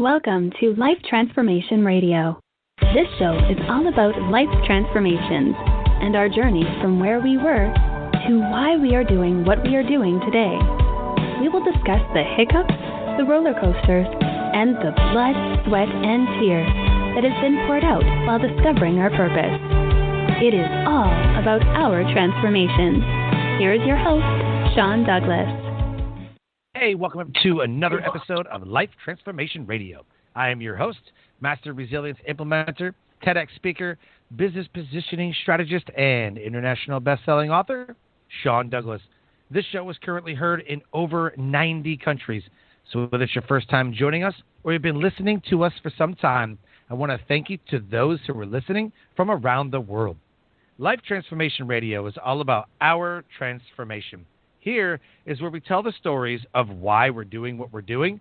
Welcome to Life Transformation Radio. This show is all about life transformations and our journey from where we were to why we are doing what we are doing today. We will discuss the hiccups, the roller coasters, and the blood, sweat, and tears that has been poured out while discovering our purpose. It is all about our transformation. Here is your host, Sean Douglas. Hey, welcome to another episode of Life Transformation Radio. I am your host, Master Resilience Implementer, TEDx speaker, business positioning strategist, and international best-selling author, Sean Douglas. This show is currently heard in over 90 countries. So whether it's your first time joining us or you've been listening to us for some time, I want to thank you to those who are listening from around the world. Life Transformation Radio is all about our transformation. Here is where we tell the stories of why we're doing what we're doing,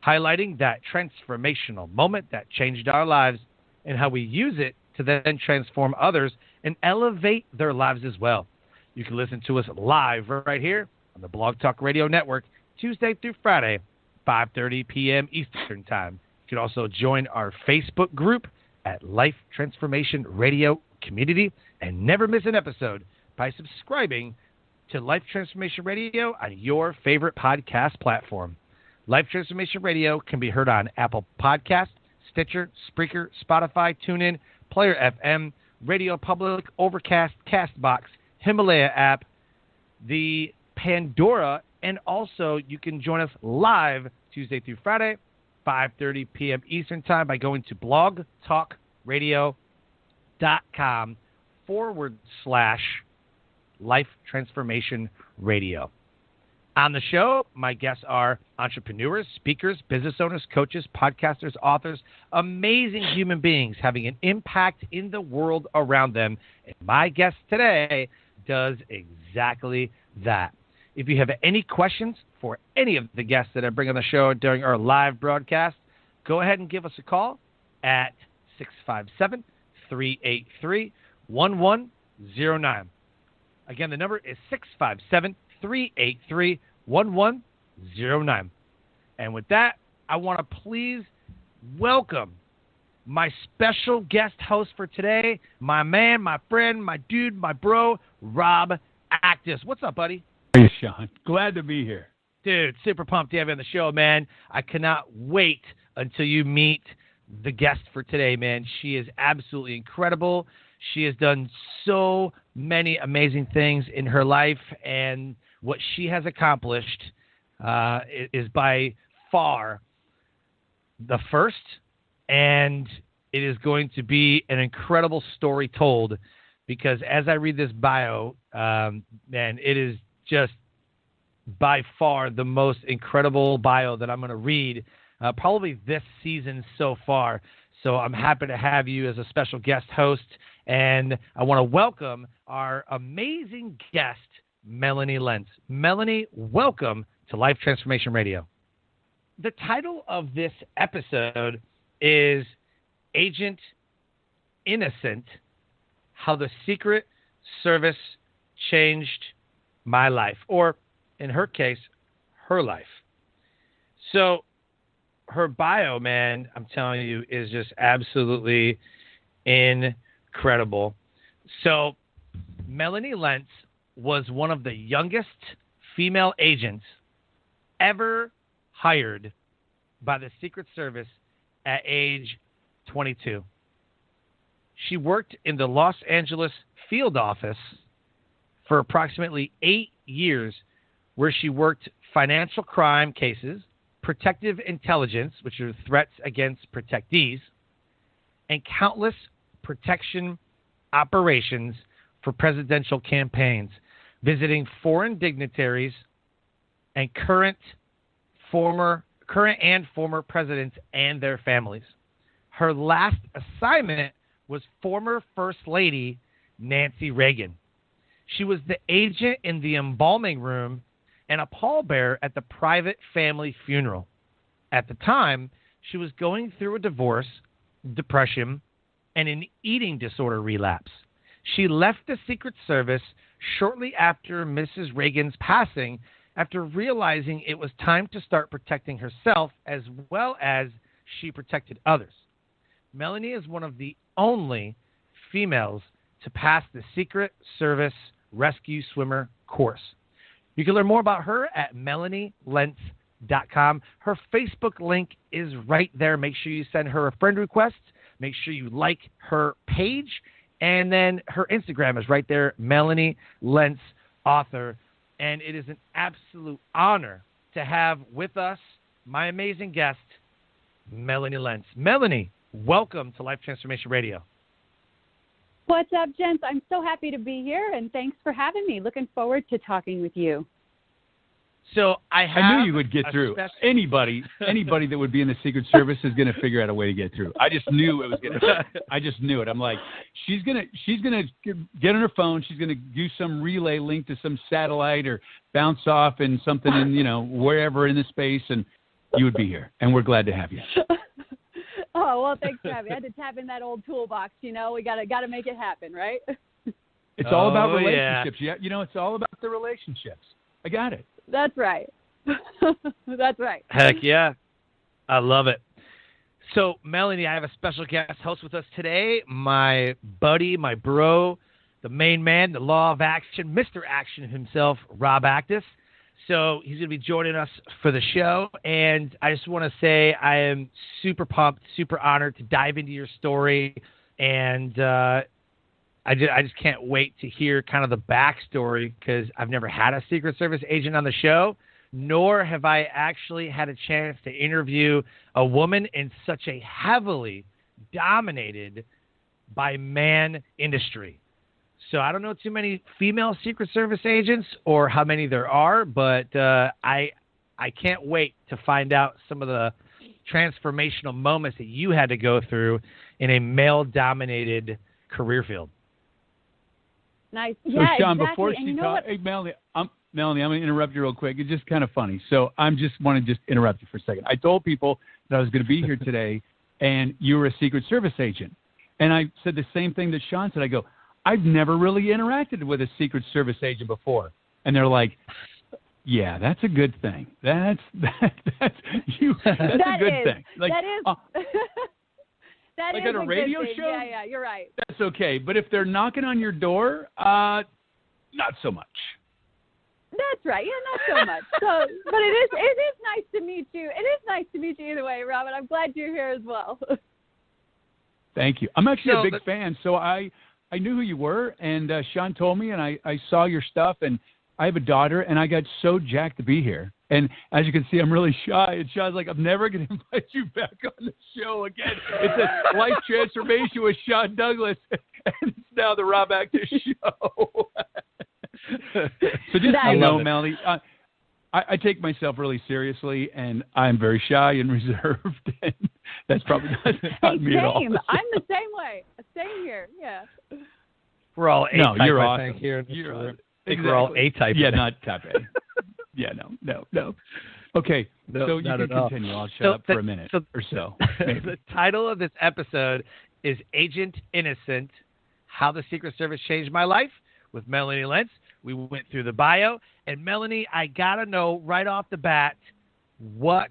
highlighting that transformational moment that changed our lives and how we use it to then transform others and elevate their lives as well. You can listen to us live right here on the Blog Talk Radio Network, Tuesday through Friday, 5:30 p.m. Eastern Time. You can also join our Facebook group at Life Transformation Radio Community and never miss an episode by subscribing to Life Transformation Radio on your favorite podcast platform. Life Transformation Radio can be heard on Apple Podcasts, Stitcher, Spreaker, Spotify, TuneIn, Player FM, Radio Public, Overcast, CastBox, Himalaya app, the Pandora, and also you can join us live Tuesday through Friday, 5:30 p.m. Eastern Time by going to blogtalkradio.com/Life Transformation Radio. On the show, my guests are entrepreneurs, speakers, business owners, coaches, podcasters, authors, amazing human beings having an impact in the world around them. And my guest today does exactly that. If you have any questions for any of the guests that I bring on the show during our live broadcast, go ahead and give us a call at 657-383-1109. Again, the number is 657-383-1109. And with that, I want to please welcome my special guest host for today, my man, my friend, my dude, my bro, Rob Actis. What's up, buddy? Hey, Sean. Glad to be here. Dude, super pumped to have you on the show, man. I cannot wait until you meet the guest for today, man. She is absolutely incredible. She has done so many amazing things in her life, and what she has accomplished is by far the first, and it is going to be an incredible story told, because as I read this bio, man, it is just by far the most incredible bio that I'm going to read probably this season so far. So I'm happy to have you as a special guest host, and I want to welcome our amazing guest, Melanie Lentz. Melanie, welcome to Life Transformation Radio. The title of this episode is Agent Innocent, How the Secret Service Changed My Life, or in her case, her life. So her bio, man, I'm telling you, is just absolutely incredible. So Melanie Lentz was one of the youngest female agents ever hired by the Secret Service at age 22. She worked in the Los Angeles field office for approximately 8 years, where she worked financial crime cases, protective intelligence, which are threats against protectees, and countless protection operations for presidential campaigns, visiting foreign dignitaries and current and former presidents and their families. Her last assignment was former First Lady Nancy Reagan. She was the agent in the embalming room and a pallbearer at the private family funeral. At the time, she was going through a divorce, depression, and an eating disorder relapse. She left the Secret Service shortly after Mrs. Reagan's passing, after realizing it was time to start protecting herself as well as she protected others. Melanie is one of the only females to pass the Secret Service Rescue Swimmer course. You can learn more about her at MelanieLentz.com. Her Facebook link is right there. Make sure you send her a friend request. Make sure you like her page. And then her Instagram is right there, Melanie Lentz, author. And it is an absolute honor to have with us my amazing guest, Melanie Lentz. Melanie, welcome to Life Transformation Radio. What's up, gents? I'm so happy to be here, and thanks for having me. Looking forward to talking with you. So I knew you would get through. Anybody that would be in the Secret Service is going to figure out a way to get through. I just knew it was going to. I just knew it. I'm like, she's gonna get on her phone. She's gonna do some relay link to some satellite or bounce off in something in wherever in the space, and you would be here. And we're glad to have you. Oh, well, thanks for having me. I had to tap in that old toolbox. We gotta make it happen, right? It's all about relationships. Yeah, it's all about the relationships. I got it. That's right. That's right. Heck yeah. I love it. So, Melanie, I have a special guest host with us today, my buddy, my bro, the main man, the law of action, Mr. Action himself, Rob Actis. So he's going to be joining us for the show, and I just want to say I am super pumped, super honored to dive into your story, and I just can't wait to hear kind of the backstory, because I've never had a Secret Service agent on the show, nor have I actually had a chance to interview a woman in such a heavily dominated by man industry. So I don't know too many female Secret Service agents or how many there are, but I can't wait to find out some of the transformational moments that you had to go through in a male-dominated career field. Nice. So, yeah, Sean, exactly. before she talks, hey, Melanie, I'm going to interrupt you real quick. It's just kind of funny. So I want to interrupt you for a second. I told people that I was going to be here today, and you were a Secret Service agent. And I said the same thing that Sean said. I go, I've never really interacted with a Secret Service agent before. And they're like, yeah, that's a good thing. That's a good thing. Like, that is. That like is on a radio show? Yeah, you're right. That's okay. But if they're knocking on your door, not so much. That's right. Yeah, not so much. But it is nice to meet you. It is nice to meet you either way, Robin. I'm glad you're here as well. Thank you. I'm actually a big fan, so I knew who you were, and Sean told me, and I saw your stuff, and I have a daughter, and I got so jacked to be here. And as you can see, I'm really shy, and Sean's like, I'm never going to invite you back on the show again. It's a Life Transformation with Sean Douglas, and it's now the Rob Actis Show. So just so you know, Melanie, I take myself really seriously, and I'm very shy and reserved, and that's probably not me at all. I'm the same way. Same here, yeah. We're all A-type, you're I awesome. think, here. You're I think we're all A-type. Yeah, not type A. Yeah, no. Okay, so you can continue. I'll shut up for a minute or so. The title of this episode is Agent Innocent, How the Secret Service Changed My Life, with Melanie Lentz. We went through the bio. And Melanie, I got to know right off the bat, what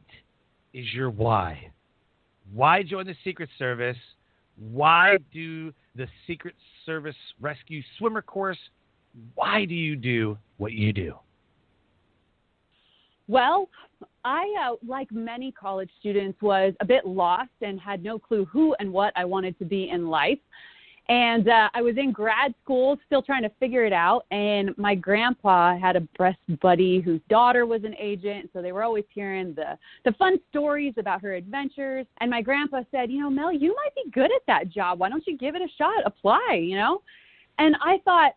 is your why? Why join the Secret Service? Why do the Secret Service Rescue Swimmer course? Why do you do what you do? Well, I, like many college students, was a bit lost and had no clue who and what I wanted to be in life. And I was in grad school still trying to figure it out. And my grandpa had a breast buddy whose daughter was an agent. So they were always hearing the fun stories about her adventures. And my grandpa said, Mel, you might be good at that job. Why don't you give it a shot? Apply, And I thought,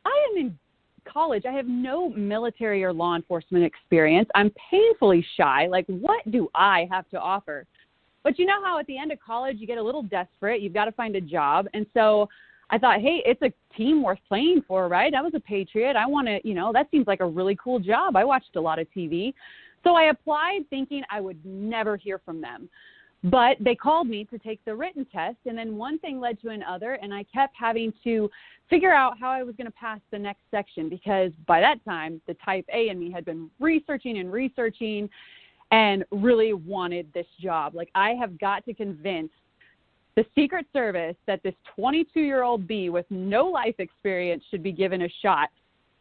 I am in college. I have no military or law enforcement experience. I'm painfully shy. Like, what do I have to offer? But you know how at the end of college you get a little desperate. You've got to find a job. And so I thought, hey, it's a team worth playing for, right? I was a patriot. I want to, that seems like a really cool job. I watched a lot of TV. So I applied thinking I would never hear from them. But they called me to take the written test, and then one thing led to another, and I kept having to figure out how I was going to pass the next section, because by that time, the type A in me had been researching, and really wanted this job. Like, I have got to convince the Secret Service that this 22-year-old bee with no life experience should be given a shot.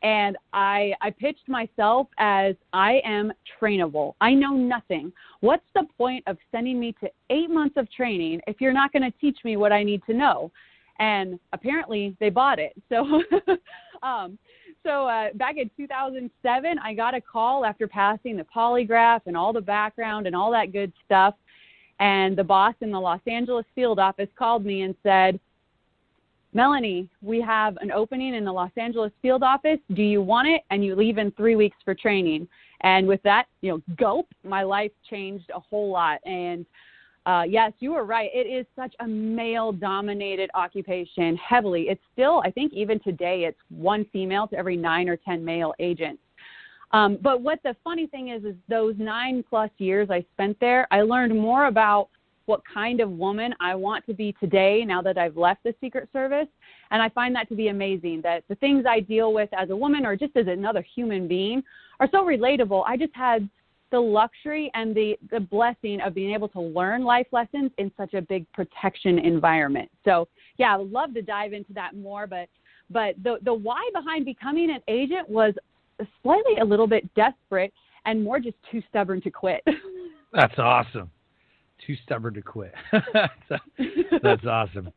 And I pitched myself as, I am trainable. I know nothing. What's the point of sending me to 8 months of training if you're not going to teach me what I need to know? And apparently they bought it. So back in 2007, I got a call after passing the polygraph and all the background and all that good stuff. And the boss in the Los Angeles field office called me and said, Melanie, we have an opening in the Los Angeles field office. Do you want it? And you leave in 3 weeks for training. And with that, gulp, my life changed a whole lot. And yes, you were right. It is such a male-dominated occupation, heavily. It's still, I think even today, it's 1 female to every 9 or 10 male agents. But what the funny thing is those 9+ years I spent there, I learned more about what kind of woman I want to be today now that I've left the Secret Service. And I find that to be amazing, that the things I deal with as a woman or just as another human being are so relatable. I just had the luxury and the blessing of being able to learn life lessons in such a big protection environment. So, yeah, I would love to dive into that more. But the why behind becoming an agent was slightly a little bit desperate and more just too stubborn to quit. That's awesome. Too stubborn to quit. That's awesome.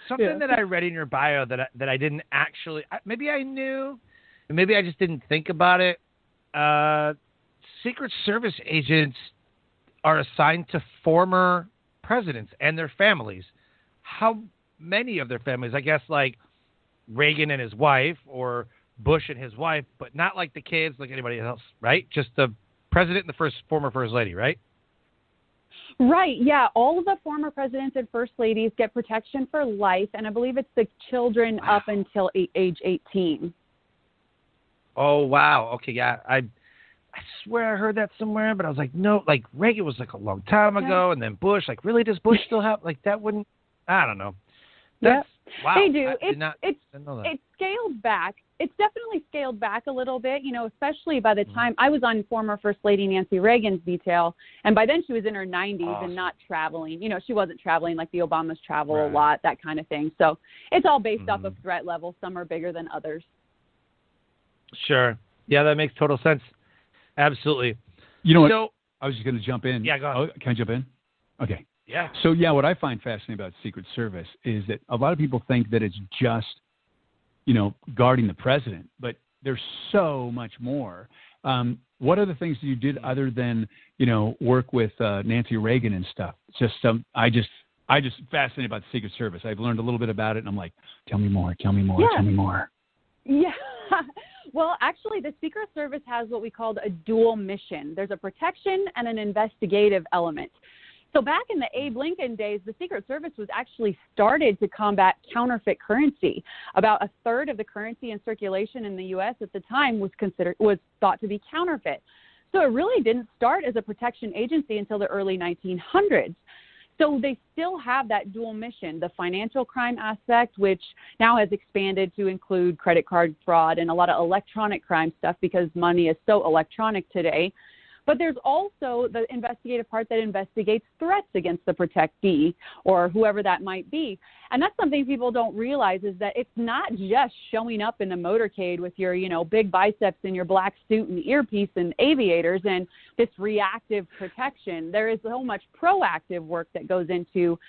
Something that I read in your bio that I didn't actually, maybe I knew, maybe I just didn't think about it. Secret Service agents are assigned to former presidents and their families. How many of their families? I guess like Reagan and his wife, or Bush and his wife, but not like the kids, like anybody else, right? Just the president and the former first lady, right? Right, yeah. All of the former presidents and first ladies get protection for life, and I believe it's the children up until age 18. Oh, wow. Okay, yeah. I swear I heard that somewhere, but I was like, no, like Reagan was like a long time ago, and then Bush, like really does Bush still have, like that wouldn't, I don't know. Yeah, wow. They do. It's scaled back. It's definitely scaled back a little bit, especially by the time I was on former First Lady Nancy Reagan's detail. And by then she was in her 90s and not traveling. She wasn't traveling like the Obamas travel a lot, that kind of thing. So it's all based off of threat level. Some are bigger than others. Sure. Yeah, that makes total sense. Absolutely. You know what? I was just going to jump in. Yeah, go ahead. Oh, can I jump in? Okay. Yeah. So, what I find fascinating about Secret Service is that a lot of people think that it's just, guarding the president, but there's so much more. What other things you did other than, work with Nancy Reagan and stuff? Just I just fascinated about the Secret Service. I've learned a little bit about it, and I'm like, tell me more. Yeah. Yeah. Well, actually, the Secret Service has what we call a dual mission. There's a protection and an investigative element. So back in the Abe Lincoln days, the Secret Service was actually started to combat counterfeit currency. About a third of the currency in circulation in the U.S. at the time was thought to be counterfeit. So it really didn't start as a protection agency until the early 1900s. So they still have that dual mission, the financial crime aspect, which now has expanded to include credit card fraud and a lot of electronic crime stuff because money is so electronic today. But there's also the investigative part that investigates threats against the protectee or whoever that might be. And that's something people don't realize, is that it's not just showing up in the motorcade with your, big biceps and your black suit and earpiece and aviators and this reactive protection. There is so much proactive work that goes into,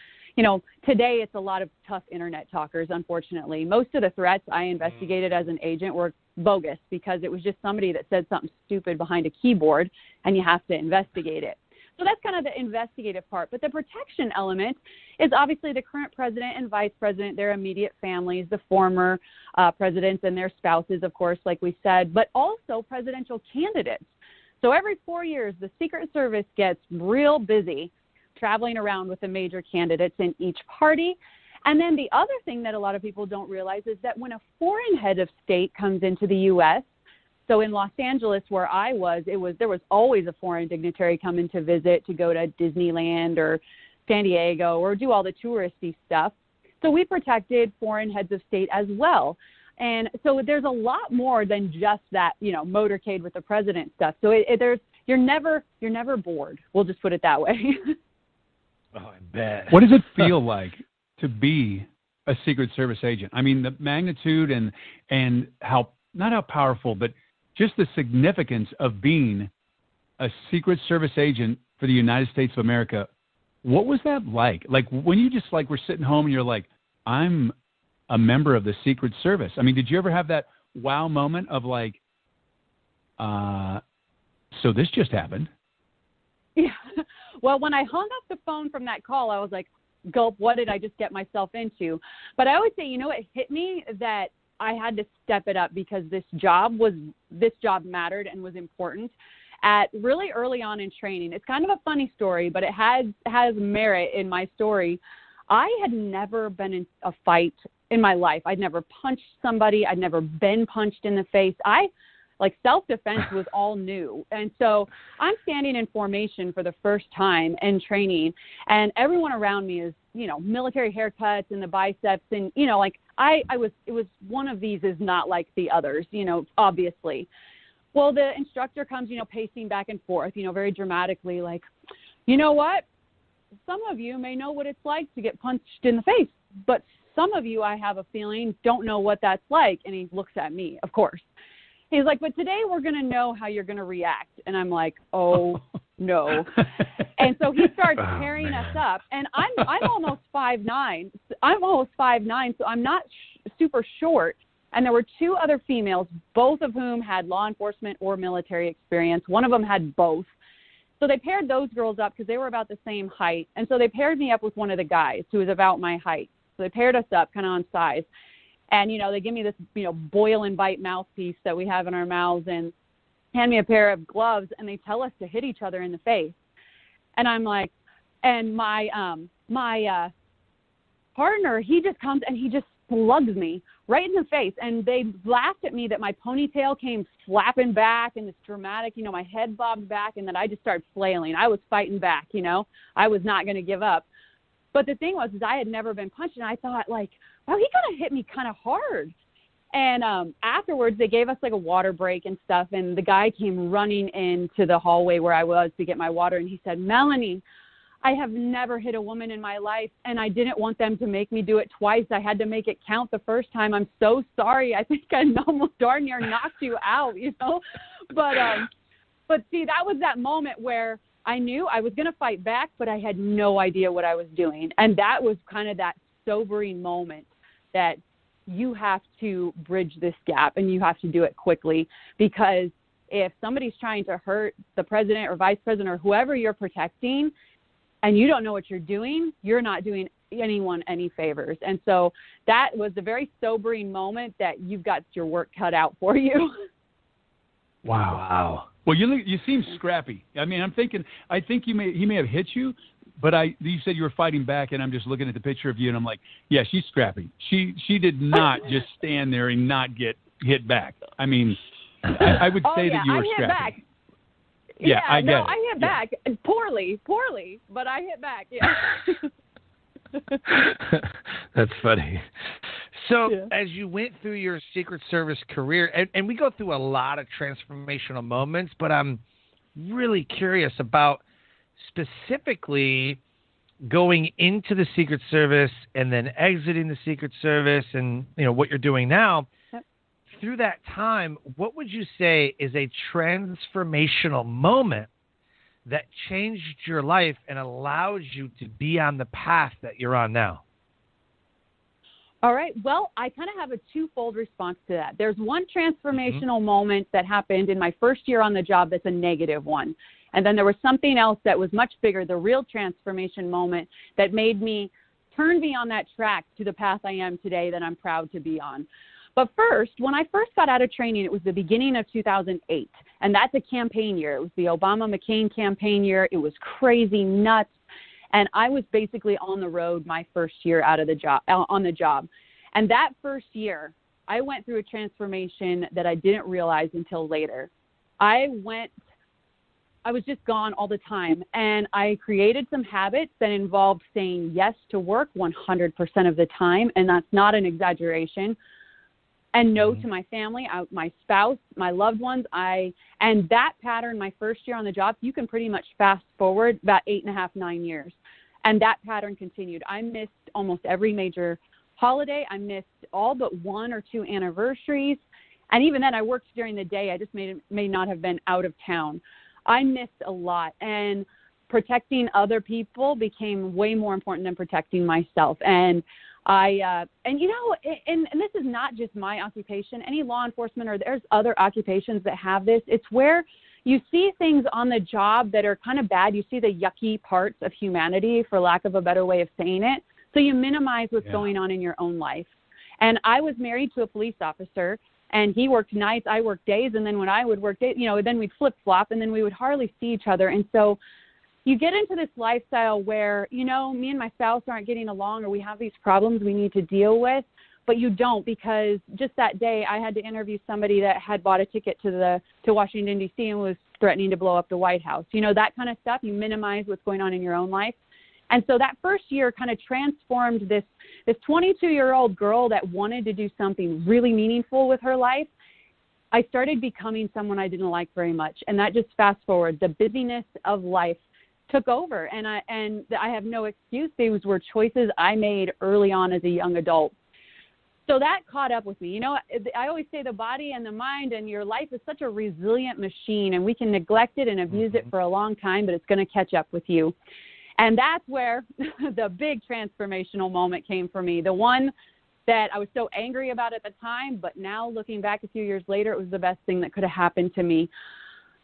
today it's a lot of tough internet talkers, unfortunately. Most of the threats I investigated as an agent were bogus because it was just somebody that said something stupid behind a keyboard and you have to investigate it. So that's kind of the investigative part. But the protection element is obviously the current president and vice president, their immediate families, the former presidents and their spouses, of course, like we said, but also presidential candidates. So every 4 years, the Secret Service gets real busy traveling around with the major candidates in each party. And then the other thing that a lot of people don't realize is that when a foreign head of state comes into the U.S., so in Los Angeles where I was, there was always a foreign dignitary coming to visit, to go to Disneyland or San Diego or do all the touristy stuff. So we protected foreign heads of state as well. And so there's a lot more than just that, motorcade with the president stuff. So you're never bored. We'll just put it that way. Oh, I bet. What does it feel like to be a Secret Service agent? I mean, the magnitude and how, not how powerful, but just the significance of being a Secret Service agent for the United States of America. What was that like? Like when you just like were sitting home and you're like, I'm a member of the Secret Service. I mean, did you ever have that wow moment of like, so this just happened? Yeah. Well, when I hung up the phone from that call, I was like, gulp, what did I just get myself into? But I always say, it hit me that I had to step it up because this job mattered and was important at really early on in training. It's kind of a funny story, but it has merit in my story. I had never been in a fight in my life. I'd never punched somebody. I'd never been punched in the face. Self-defense was all new. And so I'm standing in formation for the first time in training, and everyone around me is, military haircuts and the biceps. And, it was one of these is not like the others, obviously. Well, the instructor comes, pacing back and forth, very dramatically, like, you know what? Some of you may know what it's like to get punched in the face, but some of you, I have a feeling, don't know what that's like. And he looks at me, of course. He's like, but today we're going to know how you're going to react. And I'm like, oh, no. And so he starts tearing us up. And I'm almost 5'9". So I'm not super short. And there were two other females, both of whom had law enforcement or military experience. One of them had both. So they paired those girls up because they were about the same height. And so they paired me up with one of the guys who was about my height. So they paired us up kind of on size. And, they give me this, boil and bite mouthpiece that we have in our mouths and hand me a pair of gloves, and they tell us to hit each other in the face. And I'm like, and my partner, he just comes and he just slugs me right in the face. And they laughed at me that my ponytail came flapping back and this dramatic, my head bobbed back, and then I just started flailing. I was fighting back, I was not going to give up. But the thing was, is I had never been punched, and I thought, like, wow, he kind of hit me kind of hard. And afterwards, they gave us, like, a water break and stuff, and the guy came running into the hallway where I was to get my water, and he said, Melanie, I have never hit a woman in my life, and I didn't want them to make me do it twice. I had to make it count the first time. I'm so sorry. I think I almost darn near knocked you out, But see, that was that moment where I knew I was going to fight back, but I had no idea what I was doing. And that was kind of that sobering moment that you have to bridge this gap and you have to do it quickly, because if somebody's trying to hurt the president or vice president or whoever you're protecting and you don't know what you're doing, you're not doing anyone any favors. And so that was a very sobering moment that you've got your work cut out for you. Wow. Well, you seem scrappy. I mean, I think he may have hit you, but you said you were fighting back, and I'm just looking at the picture of you, and I'm like, yeah, she's scrappy. She did not just stand there and not get hit back. I mean, I would say that you were scrappy. Back. Yeah, I get it. I hit back poorly, but I hit back. Yeah. That's funny. So as you went through your Secret Service career, and we go through a lot of transformational moments, but I'm really curious about specifically going into the Secret Service and then exiting the Secret Service and, what you're doing now. Yep. Through that time, what would you say is a transformational moment that changed your life and allows you to be on the path that you're on now? All right. Well, I kind of have a twofold response to that. There's one transformational moment that happened in my first year on the job that's a negative one. And then there was something else that was much bigger, the real transformation moment that turned me on that track to the path I am today that I'm proud to be on. But first, when I first got out of training, it was the beginning of 2008. And that's a campaign year. It was the Obama-McCain campaign year. It was crazy, nuts. And I was basically on the road my first year on the job. And that first year, I went through a transformation that I didn't realize until later. I was just gone all the time. And I created some habits that involved saying yes to work 100% of the time. And that's not an exaggeration. and no to my family, my spouse, my loved ones. And that pattern, my first year on the job, you can pretty much fast forward about 8.5, 9 years. And that pattern continued. I missed almost every major holiday. I missed all but 1 or 2 anniversaries. And even then, I worked during the day. I just may not have been out of town. I missed a lot. And protecting other people became way more important than protecting myself. And and this is not just my occupation. Any law enforcement, or there's other occupations that have this. It's where you see things on the job that are kind of bad. You see the yucky parts of humanity, for lack of a better way of saying it. So you minimize what's going on in your own life. And I was married to a police officer, and he worked nights, I worked days. And then when I would work days, then we'd flip flop, and then we would hardly see each other. And so you get into this lifestyle where, me and my spouse aren't getting along, or we have these problems we need to deal with, but you don't, because just that day I had to interview somebody that had bought a ticket to Washington, D.C. and was threatening to blow up the White House. That kind of stuff. You minimize what's going on in your own life. And so that first year kind of transformed this 22-year-old girl that wanted to do something really meaningful with her life. I started becoming someone I didn't like very much. And that just fast forward, the busyness of life took over. And I have no excuse. These were choices I made early on as a young adult. So that caught up with me. I always say the body and the mind and your life is such a resilient machine, and we can neglect it and abuse it for a long time, but it's going to catch up with you. And that's where the big transformational moment came for me, the one that I was so angry about at the time, but now looking back a few years later, it was the best thing that could have happened to me.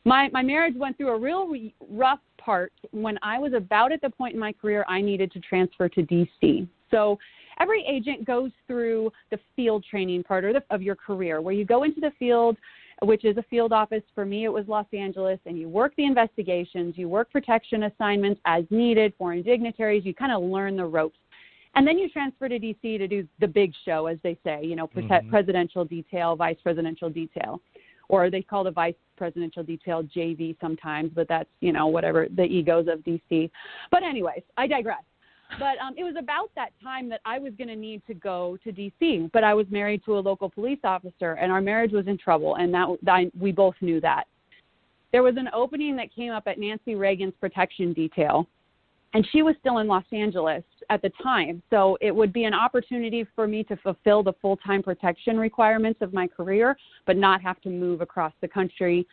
My marriage went through a real rough part when I was about at the point in my career I needed to transfer to D.C. So every agent goes through the field training part of your career, where you go into the field, which is a field office. For me, it was Los Angeles, and you work the investigations, you work protection assignments as needed, foreign dignitaries, you kind of learn the ropes. And then you transfer to D.C. to do the big show, as they say, presidential detail, vice presidential detail, or they call the vice presidential detail JV sometimes, but that's, whatever, the egos of D.C. But anyways, I digress. But it was about that time that I was going to need to go to D.C., but I was married to a local police officer, and our marriage was in trouble, and we both knew that. There was an opening that came up at Nancy Reagan's protection detail, and she was still in Los Angeles at the time, so it would be an opportunity for me to fulfill the full-time protection requirements of my career, but not have to move across the country.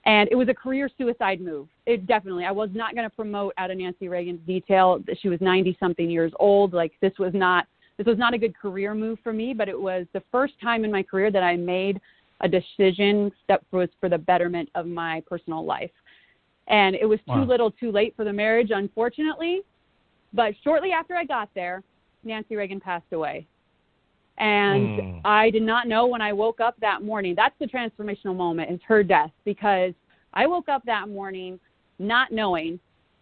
And it was a career suicide move. I was not going to promote out of Nancy Reagan's detail. She was 90-something years old. This was not a good career move for me, but it was the first time in my career that I made a decision that was for the betterment of my personal life. And it was too little too late for the marriage, unfortunately. But shortly after I got there, Nancy Reagan passed away. And I did not know when I woke up that morning. That's the transformational moment, is her death, because I woke up that morning not knowing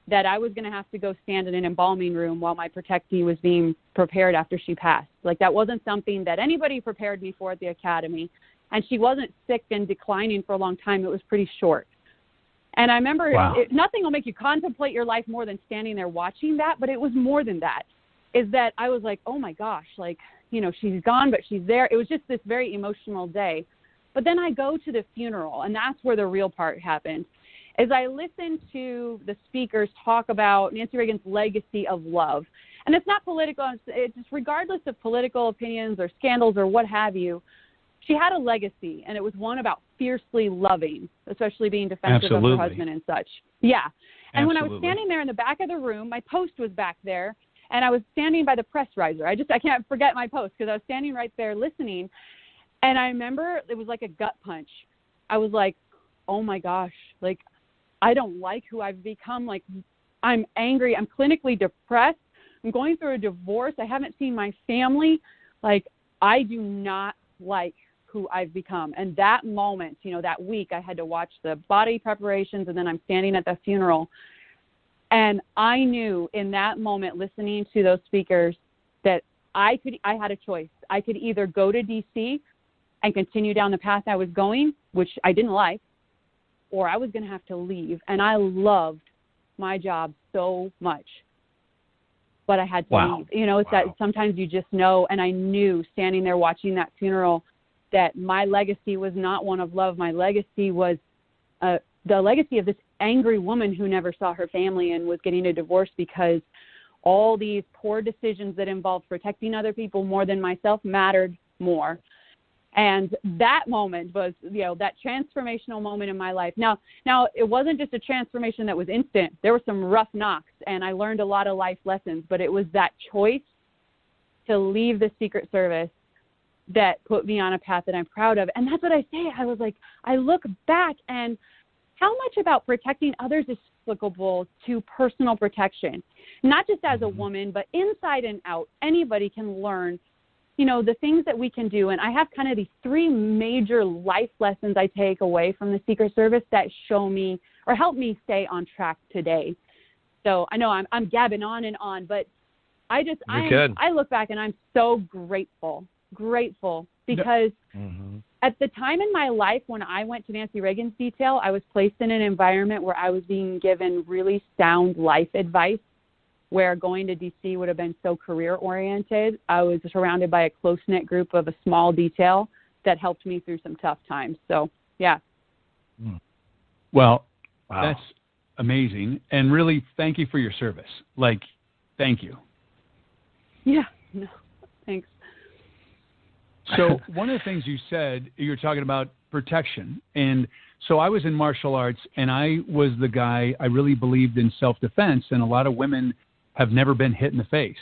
that I was going to have to go stand in an embalming room while my protectee was being prepared after she passed. That wasn't something that anybody prepared me for at the academy. And she wasn't sick and declining for a long time. It was pretty short. And I remember nothing will make you contemplate your life more than standing there watching that, but it was more than that, is that I was like, oh my gosh, she's gone, but she's there. It was just this very emotional day. But then I go to the funeral, and that's where the real part happened. As I listened to the speakers talk about Nancy Reagan's legacy of love, and it's not political, it's just regardless of political opinions or scandals or what have you, she had a legacy, and it was one about fiercely loving, especially being defensive of her husband and such. Yeah. And when I was standing there in the back of the room, my post was back there, and I was standing by the press riser. I can't forget my post, because I was standing right there listening. And I remember it was like a gut punch. I was like, oh my gosh, I don't like who I've become. I'm angry. I'm clinically depressed. I'm going through a divorce. I haven't seen my family. I do not like who I've become. And that moment, that week, I had to watch the body preparations, and then I'm standing at the funeral. And I knew in that moment, listening to those speakers, that I had a choice. I could either go to D.C. and continue down the path I was going, which I didn't like, or I was going to have to leave. And I loved my job so much, but I had to leave. It's that sometimes you just know. And I knew, standing there watching that funeral, that my legacy was not one of love. My legacy was the legacy of this angry woman who never saw her family and was getting a divorce because all these poor decisions that involved protecting other people more than myself mattered more. And that moment was, that transformational moment in my life. Now, it wasn't just a transformation that was instant. There were some rough knocks, and I learned a lot of life lessons, but it was that choice to leave the Secret Service that put me on a path that I'm proud of. And that's what I say. I was like, I look back, and how much about protecting others is applicable to personal protection, not just as a woman, but inside and out. Anybody can learn the things that we can do. And I have kind of these 3 major life lessons I take away from the Secret Service that show me or help me stay on track today. So I know I'm gabbing on and on, but I look back and I'm so grateful because at the time in my life when I went to Nancy Reagan's detail, I was placed in an environment where I was being given really sound life advice, where going to D.C. would have been so career-oriented. I was surrounded by a close-knit group of a small detail that helped me through some tough times. So, yeah. Well, That's amazing. And really, thank you for your service. Thank you. Yeah, no, thanks. So one of the things you said, you're talking about protection. And so I was in martial arts, and I was the guy, I really believed in self-defense, and a lot of women have never been hit in the face.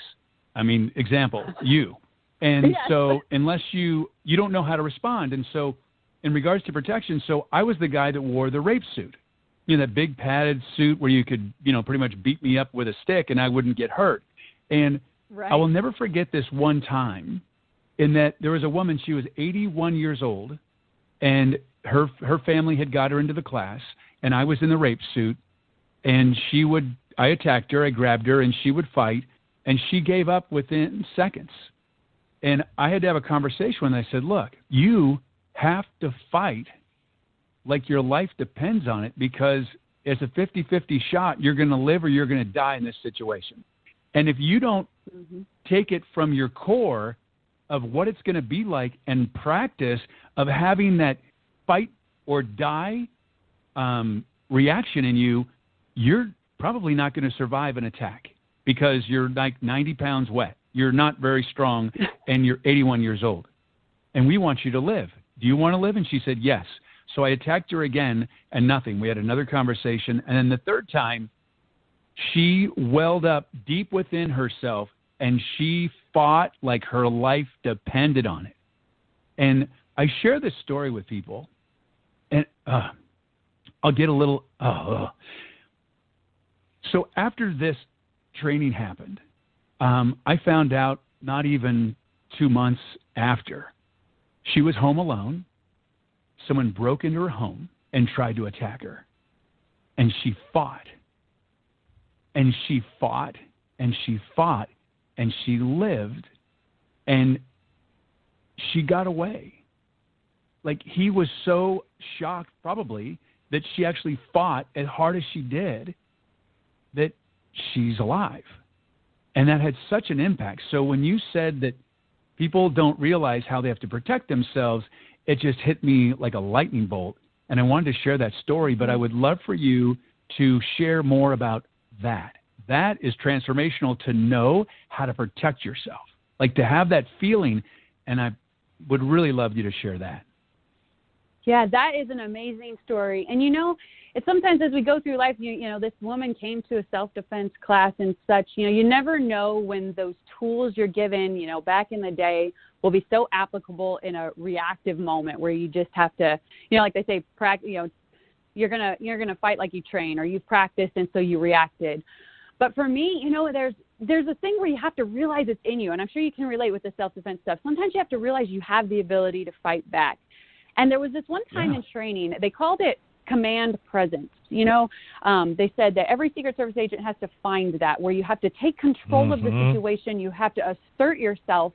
I mean, example, you. And yes. So unless you don't know how to respond. And so in regards to protection, so I was the guy that wore the rape suit, that big padded suit where you could, pretty much beat me up with a stick and I wouldn't get hurt. And right. I will never forget this one time in that there was a woman, she was 81 years old, and her family had got her into the class, and I was in the rape suit, and I attacked her, I grabbed her, and she would fight, and she gave up within seconds. And I had to have a conversation when I said, look, you have to fight like your life depends on it, because it's a 50-50 shot. You're going to live or you're going to die in this situation. And if you don't take it from your core of what it's going to be like and practice of having that fight or die reaction in you, you're probably not going to survive an attack because you're like 90 pounds wet. You're not very strong, and you're 81 years old. And we want you to live. Do you want to live? And she said, yes. So I attacked her again, and nothing. We had another conversation. And then the third time, she welled up deep within herself, and she fought like her life depended on it. And I share this story with people, and I'll get a little... So after this training happened, I found out not even 2 months after, she was home alone. Someone broke into her home and tried to attack her. And she fought. And she fought. And she fought. And she lived. And she got away. Like, he was so shocked, probably, that she actually fought as hard as she did, that she's alive. And that had such an impact. So when you said that people don't realize how they have to protect themselves, it just hit me like a lightning bolt. And I wanted to share that story, but I would love for you to share more about that. That is transformational, to know how to protect yourself, like to have that feeling. And I would really love you to share that. Yeah, that is an amazing story. And, it's sometimes as we go through life, this woman came to a self-defense class and such, you never know when those tools you're given, back in the day will be so applicable in a reactive moment where you just have to, like they say, you're going to fight like you train, or you've practiced and so you reacted. But for me, there's a thing where you have to realize it's in you. And I'm sure you can relate with the self-defense stuff. Sometimes you have to realize you have the ability to fight back. And there was this one time in training, they called it command presence. They said that every Secret Service agent has to find that, where you have to take control of the situation. You have to assert yourself.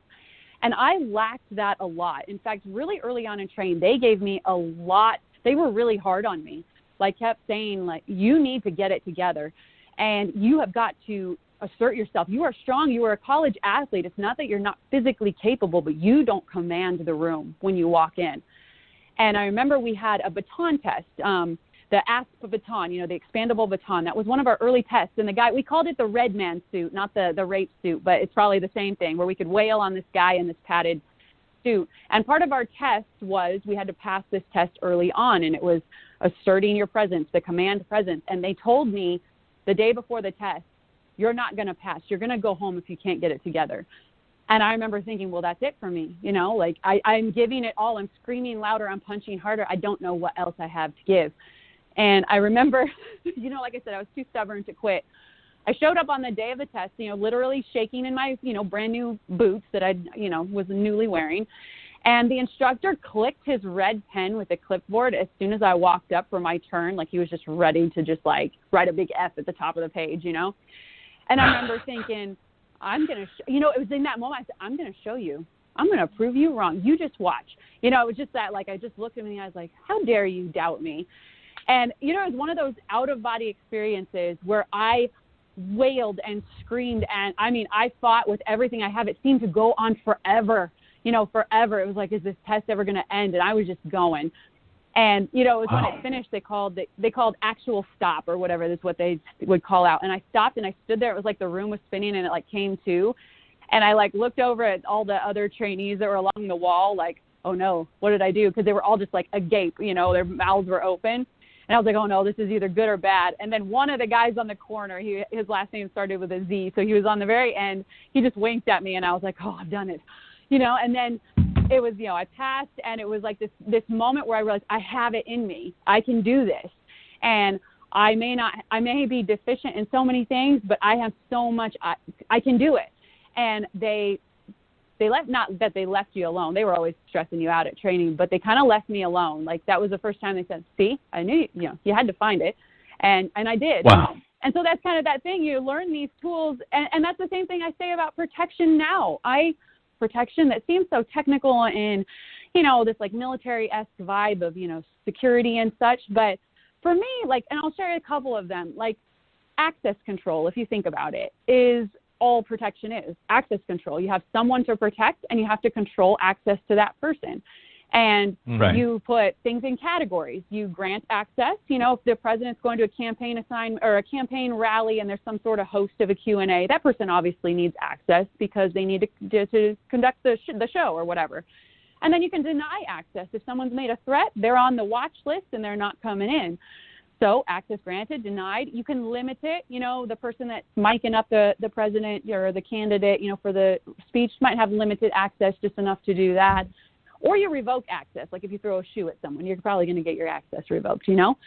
And I lacked that a lot. In fact, really early on in training, they gave me a lot. They were really hard on me. Kept saying, you need to get it together. And you have got to assert yourself. You are strong. You are a college athlete. It's not that you're not physically capable, but you don't command the room when you walk in. And I remember we had a baton test, the ASP baton, you know, the expandable baton. That was one of our early tests. And the guy, we called it the red man suit, not the rape suit, but it's probably the same thing, where we could wail on this guy in this padded suit. And part of our test was we had to pass this test early on, and it was asserting your presence, the command presence. And they told me the day before the test, you're not going to pass. You're going to go home if you can't get it together. And I remember thinking, well, that's it for me. You know, like I'm giving it all. I'm screaming louder. I'm punching harder. I don't know what else I have to give. And I remember, you know, like I said, I was too stubborn to quit. I showed up on the day of the test, you know, literally shaking in my, you know, brand new boots that I, you know, was newly wearing. And the instructor clicked his red pen with a clipboard as soon as I walked up for my turn. Like he was just ready to just like write a big F at the top of the page, you know. And I remember thinking, I'm going to, you know, it was in that moment I said, I'm going to show you. I'm going to prove you wrong. You just watch. You know, it was just that, like, I just looked at him in the eyes like, how dare you doubt me? And, you know, it was one of those out-of-body experiences where I wailed and screamed. And, I mean, I fought with everything I have. It seemed to go on forever, you know, forever. It was like, is this test ever going to end? And I was just going. And, you know, it was when it finished, they called actual stop or whatever. That's what they would call out. And I stopped and I stood there. It was like the room was spinning and it, like, came to. And I, like, looked over at all the other trainees that were along the wall, like, oh, no, what did I do? Because they were all just, like, agape, you know, their mouths were open. And I was like, oh, no, this is either good or bad. And then one of the guys on the corner, his last name started with a Z, so he was on the very end. He just winked at me, and I was like, oh, I've done it. You know, and then it was, you know, I passed, and it was like this moment where I realized I have it in me. I can do this. And I may be deficient in so many things, but I have so much, I can do it. And they left, not that they left you alone. They were always stressing you out at training, but they kind of left me alone. Like that was the first time they said, see, I knew, you know, you had to find it. And I did. Wow. And so that's kind of that thing. You learn these tools. And that's the same thing I say about protection now. Protection that seems so technical and, you know, this like military-esque vibe of, you know, security and such. But for me, like, and I'll share a couple of them, like access control, if you think about it, is all protection is. Access control. You have someone to protect and you have to control access to that person. And you put things in categories. You grant access. You know, if the president's going to a campaign assignment or a campaign rally and there's some sort of host of a Q&A, that person obviously needs access because they need to conduct the show or whatever. And then you can deny access. If someone's made a threat, they're on the watch list and they're not coming in. So access granted, denied. You can limit it. You know, the person that's miking up the president or the candidate, you know, for the speech might have limited access, just enough to do that. Or you revoke access. Like if you throw a shoe at someone, you're probably going to get your access revoked, you know?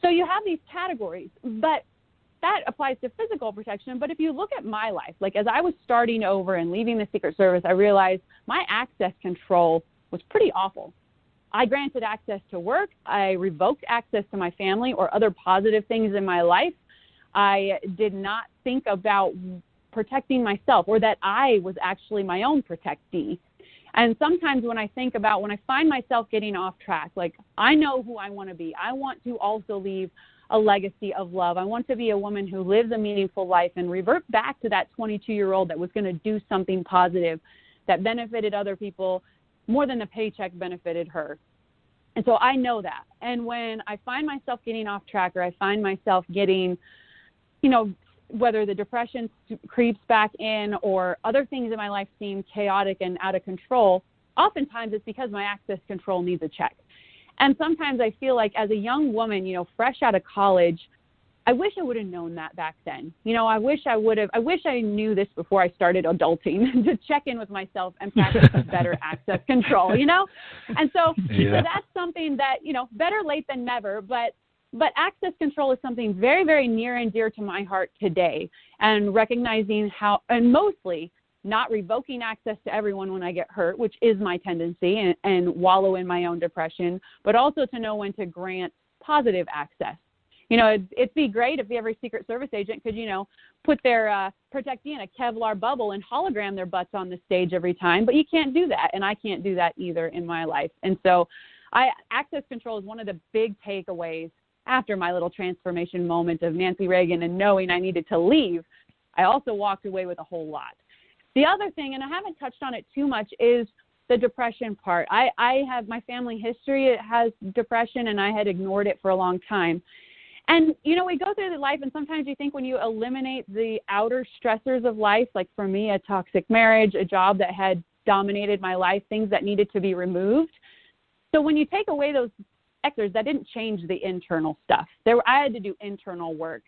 So you have these categories, but that applies to physical protection. But if you look at my life, like as I was starting over and leaving the Secret Service, I realized my access control was pretty awful. I granted access to work. I revoked access to my family or other positive things in my life. I did not think about protecting myself or that I was actually my own protectee. And sometimes when I find myself getting off track, like I know who I want to be. I want to also leave a legacy of love. I want to be a woman who lives a meaningful life and revert back to that 22-year-old that was going to do something positive that benefited other people more than the paycheck benefited her. And so I know that. And when I find myself getting off track or I find myself getting, you know, whether the depression creeps back in or other things in my life seem chaotic and out of control, oftentimes it's because my access control needs a check. And sometimes I feel like as a young woman, you know, fresh out of college, I wish I would have known that back then. You know, I wish I knew this before I started adulting to check in with myself and practice better access control, you know? And so that's something that, you know, better late than never, but access control is something very, very near and dear to my heart today, and recognizing how, and mostly not revoking access to everyone when I get hurt, which is my tendency, and wallow in my own depression, but also to know when to grant positive access. You know, it'd be great if every Secret Service agent could, you know, put their protectee in a Kevlar bubble and hologram their butts on the stage every time, but you can't do that, and I can't do that either in my life. And so access control is one of the big takeaways after my little transformation moment of Nancy Reagan and knowing I needed to leave, I also walked away with a whole lot. The other thing, and I haven't touched on it too much, is the depression part. I have my family history. It has depression, and I had ignored it for a long time. And, you know, we go through the life, and sometimes you think when you eliminate the outer stressors of life, like for me, a toxic marriage, a job that had dominated my life, things that needed to be removed. So when you take away those extras, that didn't change the internal stuff. I had to do internal work.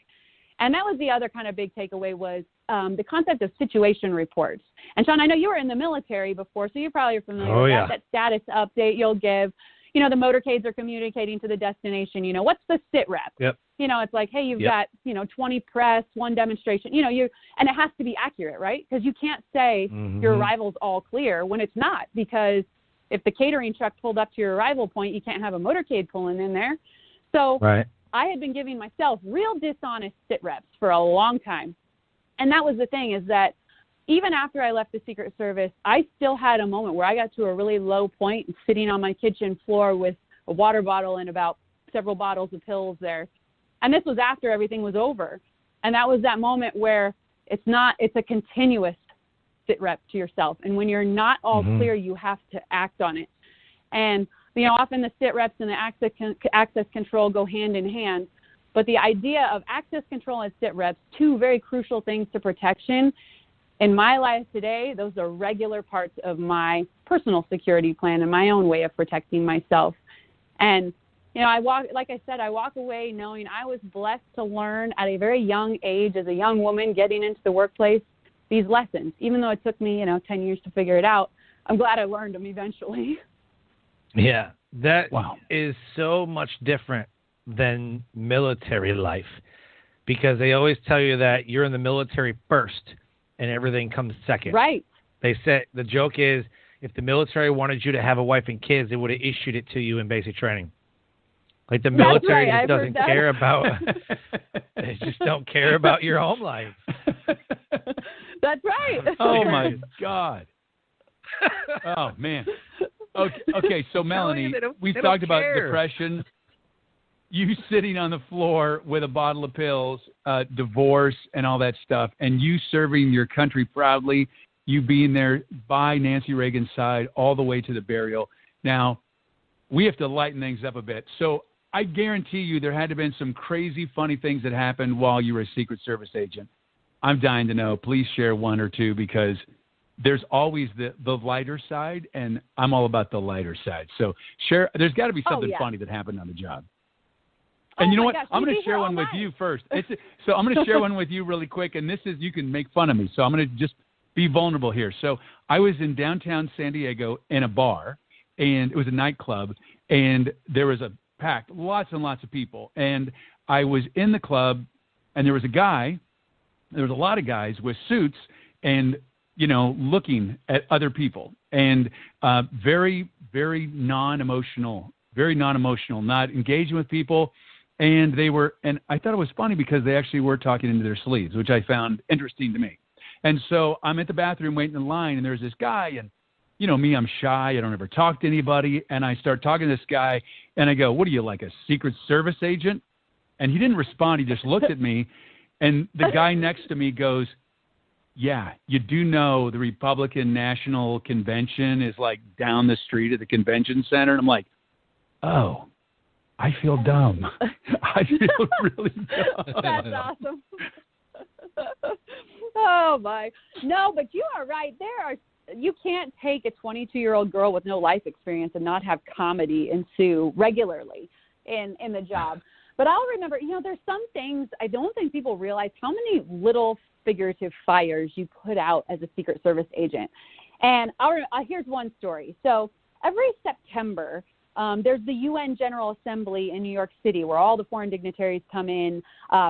And that was the other kind of big takeaway was the concept of situation reports. And Sean, I know you were in the military before, so you probably are familiar with that status update you'll give. You know, the motorcades are communicating to the destination. You know, what's the sit rep? Yep. You know, it's like, hey, you've got, 20 press, 1 demonstration. You know, and it has to be accurate, right? Because you can't say your arrival's all clear when it's not, because if the catering truck pulled up to your arrival point, you can't have a motorcade pulling in there. So I had been giving myself real dishonest sit reps for a long time. And that was the thing, is that even after I left the Secret Service, I still had a moment where I got to a really low point and sitting on my kitchen floor with a water bottle and about several bottles of pills there. And this was after everything was over. And that was that moment where it's a continuous sit rep to yourself. And when you're not all clear, you have to act on it. And, often the sit reps and the access control go hand in hand. But the idea of access control and sit reps, 2 very crucial things to protection. In my life today, those are regular parts of my personal security plan and my own way of protecting myself. And, I walk away knowing I was blessed to learn at a very young age, as a young woman getting into the workplace, these lessons. Even though it took me, 10 years to figure it out, I'm glad I learned them eventually. Yeah, that is so much different than military life, because they always tell you that you're in the military first and everything comes second. Right. They said the joke is, if the military wanted you to have a wife and kids, they would have issued it to you in basic training. Like the military just doesn't care about. They just don't care about your home life. That's right. Oh my God. Oh man. Okay. So Melanie, we've talked about depression. You sitting on the floor with a bottle of pills, divorce, and all that stuff, and you serving your country proudly, you being there by Nancy Reagan's side all the way to the burial. Now, we have to lighten things up a bit. So I guarantee you there had to have been some crazy, funny things that happened while you were a Secret Service agent. I'm dying to know. Please share 1 or 2, because there's always the lighter side, and I'm all about the lighter side. So share. There's got to be something funny that happened on the job. And you know what? I'm going to share one with you first. So I'm going to share one with you really quick, and this is, you can make fun of me. So I'm going to just be vulnerable here. So I was in downtown San Diego in a bar, and it was a nightclub, and there was lots and lots of people. And I was in the club, and there was a lot of guys with suits and, looking at other people, and very, very non-emotional, not engaging with people. And I thought it was funny because they actually were talking into their sleeves, which I found interesting to me. And so I'm at the bathroom waiting in line, and there's this guy, and me, I'm shy. I don't ever talk to anybody. And I start talking to this guy, and I go, "What are you, like a Secret Service agent?" And he didn't respond. He just looked at me. And the guy next to me goes, "Yeah, you do know the Republican National Convention is like down the street at the convention center." And I'm like, "Oh, I feel dumb. I feel really dumb." That's awesome. Oh, my. No, but you are right. You can't take a 22-year-old girl with no life experience and not have comedy ensue regularly in the job. But I'll remember, there's some things I don't think people realize how many little figurative fires you put out as a Secret Service agent. And here's one story. So every September, there's the UN General Assembly in New York City, where all the foreign dignitaries come in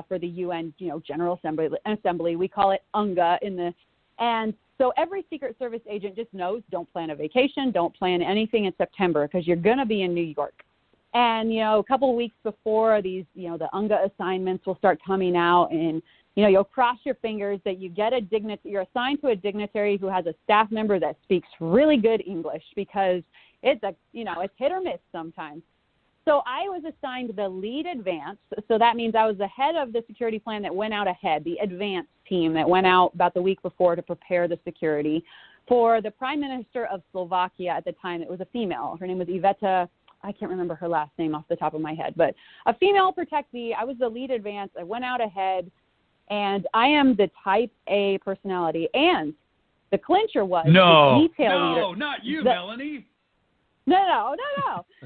for the UN, General Assembly. We call it UNGA and so every Secret Service agent just knows, don't plan a vacation, don't plan anything in September, because you're going to be in New York. And, a couple of weeks before these, the UNGA assignments will start coming out, and, you'll cross your fingers that you get you're assigned to a dignitary who has a staff member that speaks really good English, because it's hit or miss sometimes. So I was assigned the lead advance. So that means I was the head of the security plan that went out ahead, the advance team that went out about the week before to prepare the security for the Prime Minister of Slovakia at the time. It was a female. Her name was Iveta. I can't remember her last name off the top of my head, but a female protectee. I was the lead advance. I went out ahead, and I am the type A personality. And the clincher was the detail leader. No, not you, Melanie. No.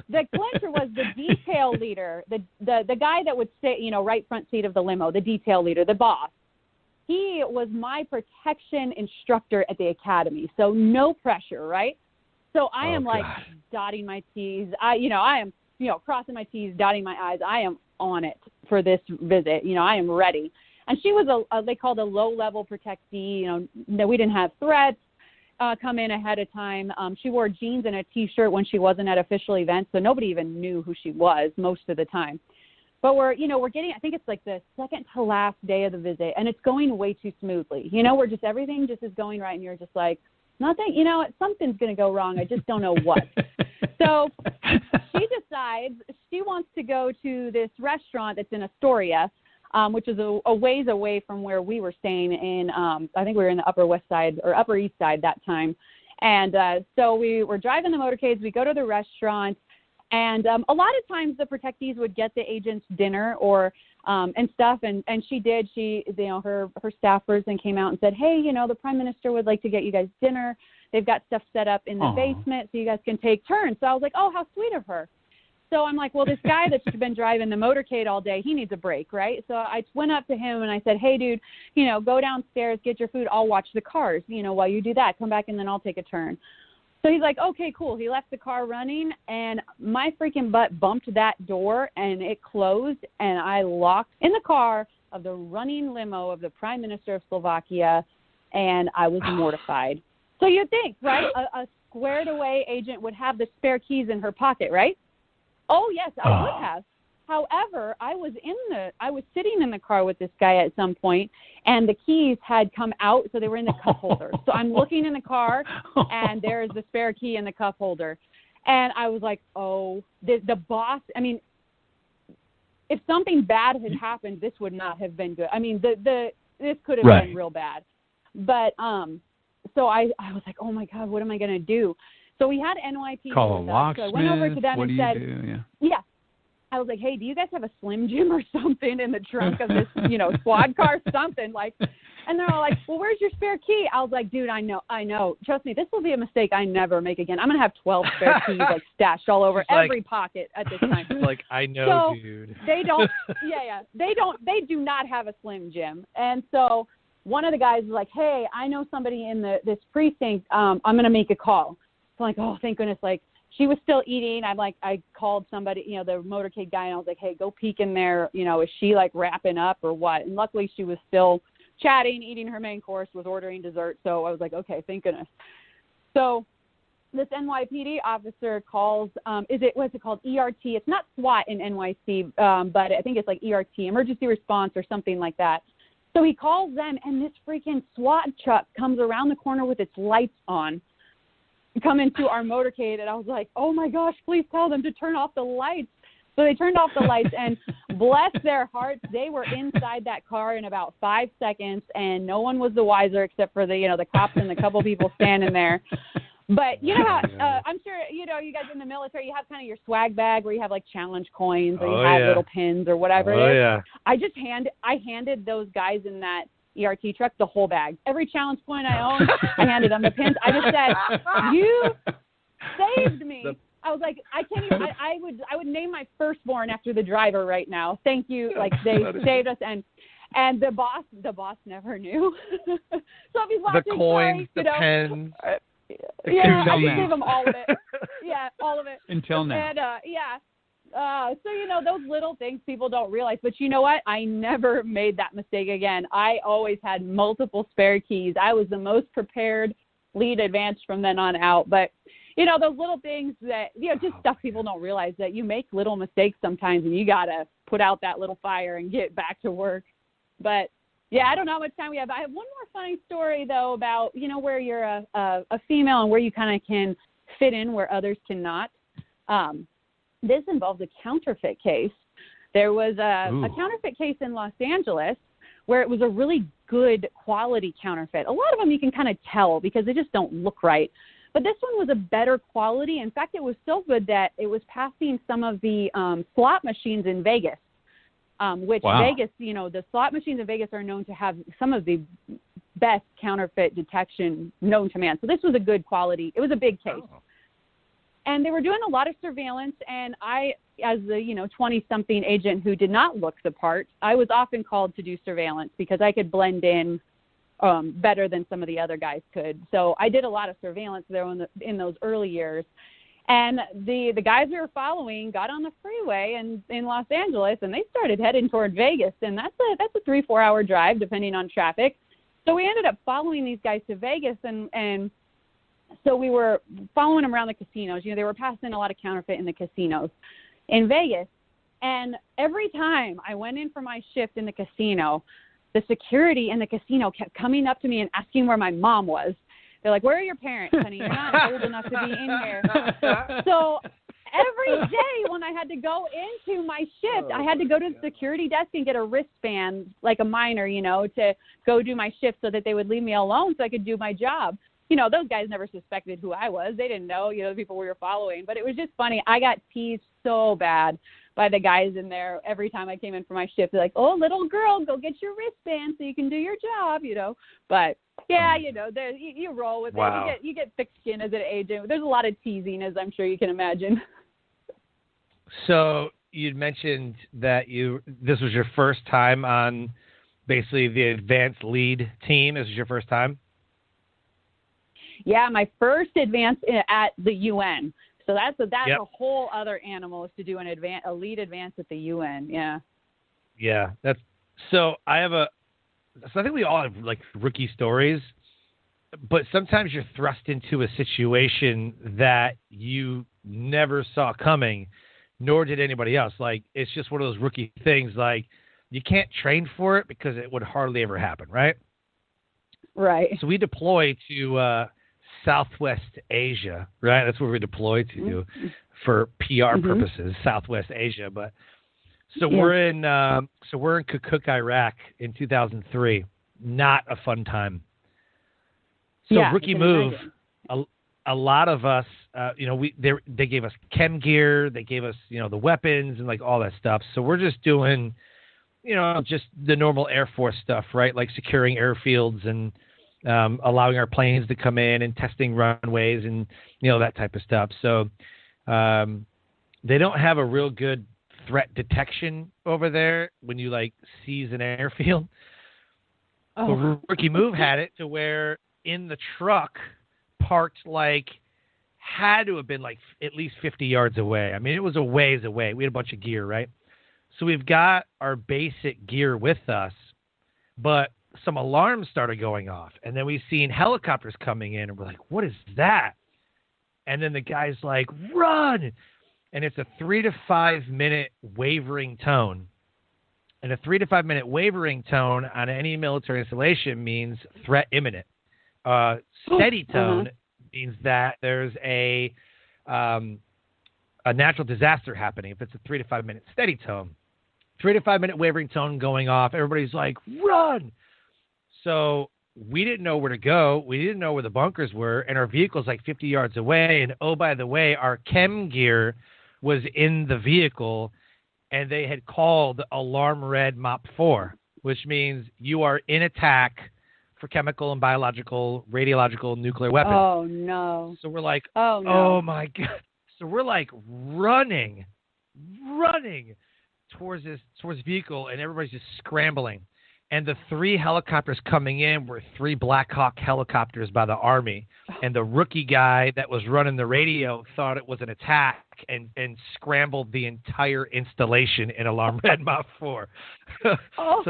The clincher was the detail leader, the guy that would sit, right front seat of the limo, the detail leader, the boss. He was my protection instructor at the academy, so no pressure, right? So I am dotting my T's. I am, crossing my T's, dotting my I's. I am on it for this visit. I am ready. And she was they called a low-level protectee. We didn't have threats come in ahead of time. She wore jeans and a T-shirt when she wasn't at official events, so nobody even knew who she was most of the time. But we're getting, I think it's like the second to last day of the visit, and it's going way too smoothly. Everything just is going right, and you're just like, nothing, something's going to go wrong. I just don't know what. So she decides she wants to go to this restaurant that's in Astoria, which is a ways away from where we were staying in, I think we were in the Upper West Side or Upper East Side that time. And so we were driving the motorcades. We go to the restaurant. And a lot of times the protectees would get the agents dinner or and stuff. And she did. Her staff person came out and said, hey, the Prime Minister would like to get you guys dinner. They've got stuff set up in the basement so you guys can take turns. So I was like, oh, how sweet of her. So I'm like, well, this guy that's been driving the motorcade all day, he needs a break, right? So I went up to him and I said, hey, dude, go downstairs, get your food. I'll watch the cars, while you do that. Come back and then I'll take a turn. So he's like, okay, cool. He left the car running, and my freaking butt bumped that door, and it closed, and I locked in the car of the running limo of the Prime Minister of Slovakia, and I was mortified. So you'd think, right, a squared-away agent would have the spare keys in her pocket, right? Oh, yes, I would have. However, I was sitting in the car with this guy at some point, and the keys had come out, so they were in the cup holder. So I'm looking in the car, and there's the spare key in the cup holder. And I was like, oh, the boss, if something bad had happened, this would not have been good. This could have been real bad. But so I was like, oh, my God, what am I going to do? So we had NYPD. Call a locksmith. So I went over to them and said, Yeah. I was like, hey, do you guys have a Slim Jim or something in the trunk of this, squad car, something like, and they're all like, well, where's your spare key? I was like, dude, I know. Trust me, this will be a mistake I never make again. I'm going to have 12 spare keys stashed all over every pocket at this time. I know, dude. They don't, they do not have a Slim Jim. And so one of the guys was like, hey, I know somebody in this precinct. I'm going to make a call. So I'm like, oh, thank goodness, she was still eating. I called somebody, the motorcade guy, and I was like, hey, go peek in there. Is she wrapping up or what? And luckily she was still chatting, eating her main course, was ordering dessert. So I was like, okay, thank goodness. So this NYPD officer calls, what's it called? ERT. It's not SWAT in NYC, but I think it's ERT, Emergency Response or something like that. So he calls them, and this freaking SWAT truck comes around the corner with its lights on, come into our motorcade, and I was like, oh my gosh, please tell them to turn off the lights. So they turned off the lights, and bless their hearts, they were inside that car in about 5 seconds, and no one was the wiser except for the cops and the couple people standing there. But how I'm sure you guys in the military, you have kind of your swag bag where you have challenge coins or you have little pins or whatever it is. Yeah. I handed those guys in that ERT truck the whole bag. Every challenge point I owned, I handed them the pins. I just said, you saved me. I was like, I can't even, I would name my firstborn after the driver right now. Thank you. They saved us. And the boss never knew. So if he's watching, the coins, the pens. Yeah, I just gave him all of it. Yeah, all of it. Until now. And so those little things people don't realize. But you know what? I never made that mistake again. I always had multiple spare keys. I was the most prepared lead advance from then on out. But those little things that just stuff people don't realize, that you make little mistakes sometimes, and you gotta put out that little fire and get back to work. But yeah, I don't know how much time we have. I have one more funny story though about where you're a female and where you kind of can fit in where others cannot. this involves a counterfeit case. There was a counterfeit case in Los Angeles where it was a really good quality counterfeit. A lot of them you can kind of tell because they just don't look right. But this one was a better quality. In fact, it was so good that it was passing some of the slot machines in Vegas, which Vegas, the slot machines in Vegas are known to have some of the best counterfeit detection known to man. So this was a good quality. It was a big case. Oh. And they were doing a lot of surveillance, and I, as the 20-something agent who did not look the part, I was often called to do surveillance because I could blend in better than some of the other guys could. So I did a lot of surveillance there in those early years. And the guys we were following got on the freeway in Los Angeles, and they started heading toward Vegas, and that's a 3-4 hour drive depending on traffic. So we ended up following these guys to Vegas, and so we were following them around the casinos. They were passing a lot of counterfeit in the casinos in Vegas. And every time I went in for my shift in the casino, the security in the casino kept coming up to me and asking where my mom was. They're like, "Where are your parents, honey? You're not old enough to be in here." So every day when I had to go into my shift, I had to go to the security desk and get a wristband, like a minor, to go do my shift so that they would leave me alone so I could do my job. Those guys never suspected who I was. They didn't know, the people we were following. But it was just funny. I got teased so bad by the guys in there every time I came in for my shift. They're like, "Oh, little girl, go get your wristband so you can do your job," But, yeah, you roll with it. You get thick skin as an agent. There's a lot of teasing, as I'm sure you can imagine. So you'd mentioned that this was your first time on basically the advanced lead team. This was your first time? Yeah, my first advance at the UN. So that's a whole other animal is to do a lead advance at the UN. Yeah. Yeah, so I think we all have like rookie stories, but sometimes you're thrust into a situation that you never saw coming, nor did anybody else. Like, it's just one of those rookie things. Like, you can't train for it because it would hardly ever happen, right? Right. So we deploy to Southwest Asia, right? That's where we deploy to for PR purposes, Southwest Asia. But we're in Kirkuk, Iraq in 2003. Not a fun time. So rookie move. A lot of us, they gave us chem gear, they gave us, the weapons and like all that stuff. So we're just doing, just the normal Air Force stuff, right? Like securing airfields and allowing our planes to come in and testing runways and, that type of stuff. So they don't have a real good threat detection over there when you like seize an airfield. Oh. But Rookie Move had it to where in the truck parked had to have been at least 50 yards away. I mean, it was a ways away. We had a bunch of gear, right? So we've got our basic gear with us, but some alarms started going off, and then we've seen helicopters coming in, and we're like, "What is that?" And then the guy's like, "Run!" And it's a 3 to 5 minute wavering tone. And a 3 to 5 minute wavering tone on any military installation means threat imminent. Steady tone means that there's a natural disaster happening. If it's a 3 to 5 minute steady tone, 3 to 5 minute wavering tone going off, everybody's like, "Run!" So we didn't know where to go. We didn't know where the bunkers were, and our vehicle's 50 yards away. And oh, by the way, our chem gear was in the vehicle, and they had called Alarm Red Mop 4, which means you are in attack for chemical and biological, radiological, nuclear weapons. Oh, no. So we're like, oh, no. Oh, my God. So we're running towards this vehicle, and everybody's just scrambling. And the 3 helicopters coming in were 3 Black Hawk helicopters by the Army. And the rookie guy that was running the radio thought it was an attack and scrambled the entire installation in Alarm Red Mop 4. So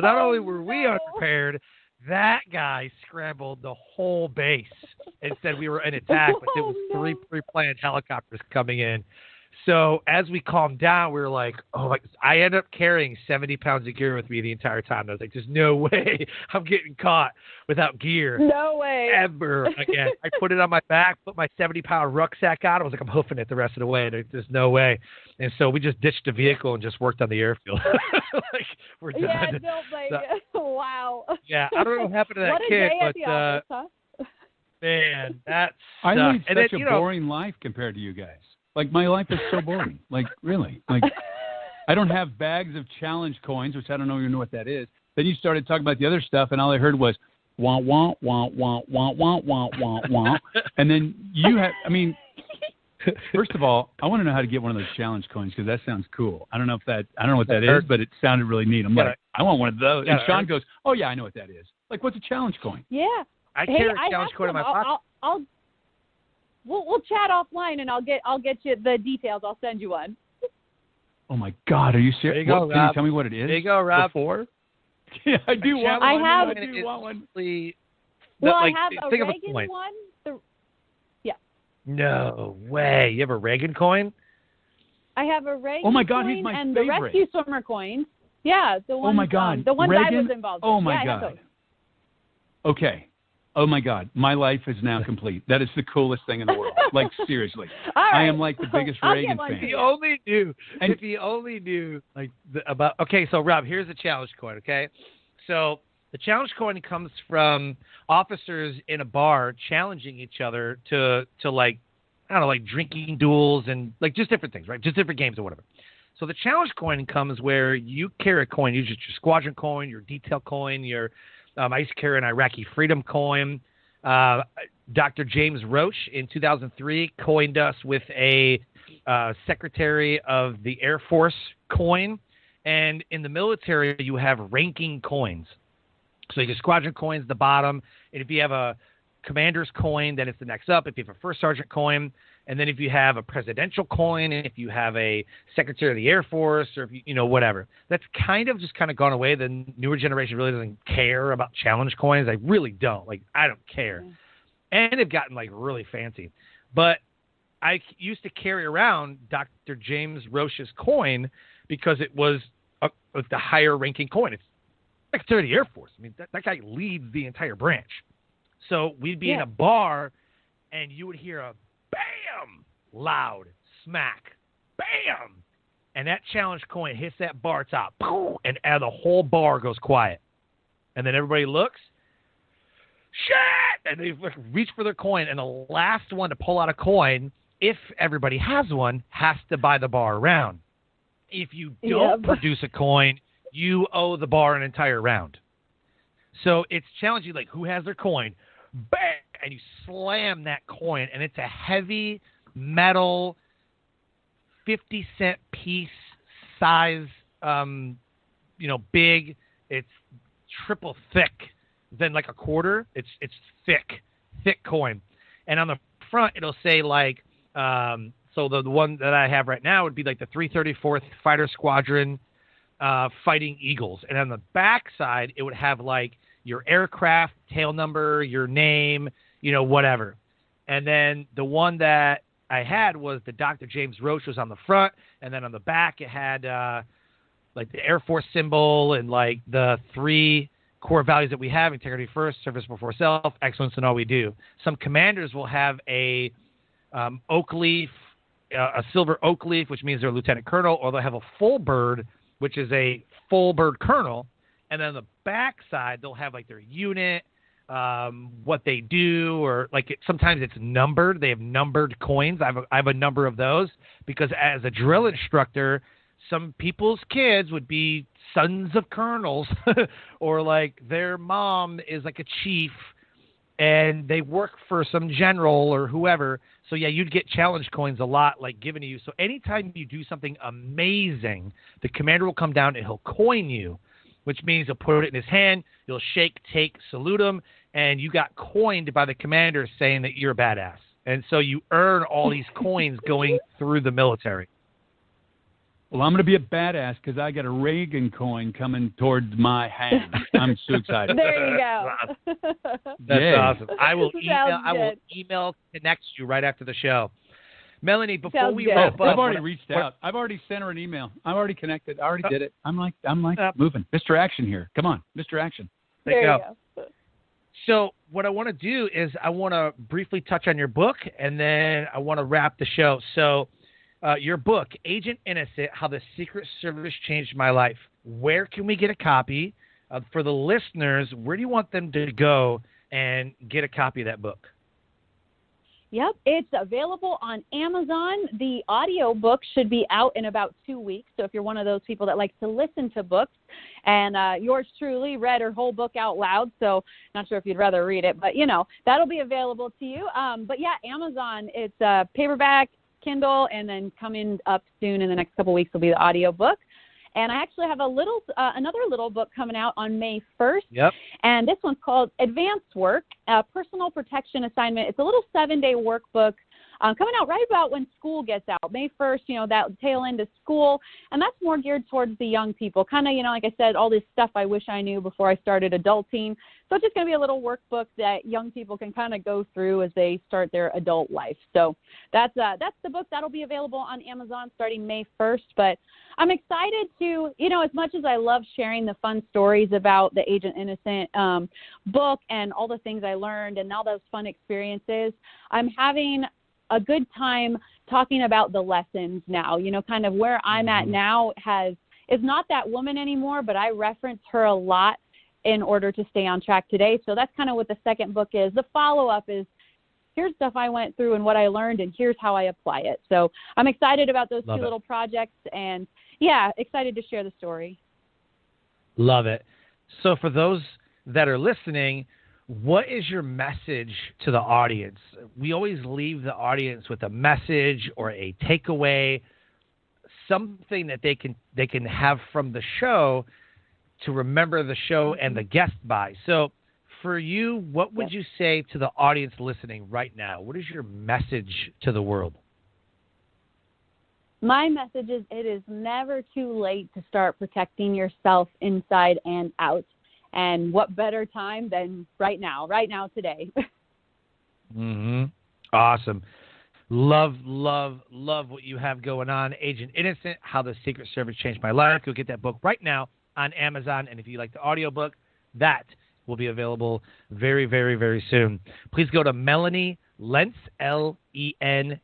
not only were we unprepared, that guy scrambled the whole base and said we were an attack, but there was 3 pre-planned helicopters coming in. So as we calmed down, we were like, oh, like I ended up carrying 70 pounds of gear with me the entire time. I was like, there's no way I'm getting caught without gear. No way. Ever again. I put it on my back, put my 70-pound rucksack on. I was like, I'm hoofing it the rest of the way. There's no way. And so we just ditched the vehicle and just worked on the airfield. Like, we're done. Yeah, no, like, wow. Yeah, I don't know what happened to that what a kid, day but at the office, huh? man, that's I lead such a boring life compared to you guys. Like, my life is so boring. Like, really. Like, I don't have bags of challenge coins, which I don't even know what that is. Then you started talking about the other stuff, and all I heard was, wah, wah, wah, wah, wah, wah, wah, wah, wah. And then you have, I mean, first of all, I want to know how to get one of those challenge coins because that sounds cool. I don't know what that is, but it sounded really neat. I'm like, I want one of those. And Sean goes, oh, yeah, I know what that is. Like, what's a challenge coin? Yeah. I carry a challenge coin in my pocket. We'll chat offline, and I'll get you the details. I'll send you one. Oh my God, are you serious? There you go, Can you tell me what it is? There you go, Rob. Before? Yeah, I do want one. I do want one. I have a Reagan one. No way. You have a Reagan coin? I have a Reagan Oh my God, coin he's my and favorite. the rescue swimmer coins. Yeah, the ones. Oh my God, the ones Reagan? I was involved in. Oh my yeah, God. Okay. Oh my God, my life is now complete. That is the coolest thing in the world. Like, seriously. All right. I am like the biggest Reagan fan. If you only knew like about. Okay, so Rob, here's the challenge coin. Okay, so the challenge coin comes from officers in a bar challenging each other to like, I don't know, like drinking duels and like just different things, right? Just different games or whatever. So the challenge coin comes where you carry a coin, usually your squadron coin, your detail coin, your I used to carry an Iraqi freedom coin. Dr. James Roche in 2003 coined us with a Secretary of the Air Force coin. And in the military, you have ranking coins. So you get squadron coins at the bottom. And if you have a commander's coin, then it's the next up. If you have a first sergeant coin, and then if you have a presidential coin, and if you have a Secretary of the Air Force, or if you know, whatever. That's kind of gone away. The newer generation really doesn't care about challenge coins. I really don't. Like, I don't care. Yeah. And they've gotten like really fancy. But I used to carry around Dr. James Roche's coin because it was the higher ranking coin. It's Secretary of the Air Force. I mean, that guy leads the entire branch. So we'd be in a bar, and you would hear a bam, loud smack, bam, and that challenge coin hits that bar top, and the whole bar goes quiet, and then everybody looks, shit, and they reach for their coin, and the last one to pull out a coin, if everybody has one, has to buy the bar a round. If you don't produce a coin, you owe the bar an entire round. So it's challenging, like, who has their coin? Bang! And you slam that coin, and it's a heavy metal 50-cent piece size, big. It's triple thick than like a quarter. It's thick coin. And on the front, it'll say like, so the one that I have right now would be like the 334th Fighter Squadron Fighting Eagles. And on the back side, it would have like your aircraft, tail number, your name, whatever. And then the one that I had was the Dr. James Roche was on the front, and then on the back it had like the Air Force symbol and like the 3 core values that we have: integrity first, service before self, excellence in all we do. Some commanders will have a oak leaf, a silver oak leaf, which means they're a lieutenant colonel, or they'll have a full bird, which is a full bird colonel. And then on the back side, they'll have like their unit, what they do, or like sometimes it's numbered. They have numbered coins. I have a number of those because as a drill instructor, some people's kids would be sons of colonels or like their mom is like a chief and they work for some general or whoever. So yeah, you'd get challenge coins a lot like given to you. So anytime you do something amazing, the commander will come down and he'll coin you, which means he'll put it in his hand, you'll shake, take, salute him, and you got coined by the commander saying that you're a badass. And so you earn all these coins going through the military. Well, I'm going to be a badass because I got a Reagan coin coming towards my hand. I'm so excited. There you go. That's awesome. I will email connect you right after the show. Melanie, before Sounds we good. wrap up, I've already reached out. I've already sent her an email. I already connected. I already did it. I'm like moving. Mr. Action here. Come on, Mr. Action. There you go. So what I want to do is I want to briefly touch on your book, and then I want to wrap the show. So your book, Agent Innocent, How the Secret Service Changed My Life. Where can we get a copy? For the listeners, where do you want them to go and get a copy of that book? Yep, it's available on Amazon. The audio book should be out in about 2 weeks. So if you're one of those people that like to listen to books, and yours truly read her whole book out loud, so not sure if you'd rather read it, but, that'll be available to you. But, yeah, Amazon, it's paperback, Kindle, and then coming up soon in the next couple weeks will be the audio book. And I actually have another little book coming out on May 1st. Yep. And this one's called Advanced Work, Personal Protection Assignment. It's a little 7-day workbook coming out right about when school gets out. May 1st, that tail end of school. And that's more geared towards the young people. Kind of, like I said, all this stuff I wish I knew before I started adulting. So it's just going to be a little workbook that young people can kind of go through as they start their adult life. So that's the book. That'll be available on Amazon starting May 1st. But I'm excited to, as much as I love sharing the fun stories about the Agent Innocent book and all the things I learned and all those fun experiences, I'm having a good time talking about the lessons now. Kind of where I'm at now is not that woman anymore, but I reference her a lot in order to stay on track today. So that's kind of what the second book is. The follow-up is, here's stuff I went through and what I learned, and here's how I apply it. So I'm excited about those two little projects, and yeah, excited to share the story. Love it. So for those that are listening, what is your message to the audience? We always leave the audience with a message or a takeaway, something that they can have from the show to remember the show and the guest by. So for you, what would you say to the audience listening right now? What is your message to the world? My message is it is never too late to start protecting yourself inside and out. And what better time than right now today. Awesome. Love what you have going on. Agent Innocent, How the Secret Service Changed My Life. Go get that book right now on Amazon. And if you like the audiobook, that will be available very, very, very soon. Please go to Melanie Lentz, LENTZ,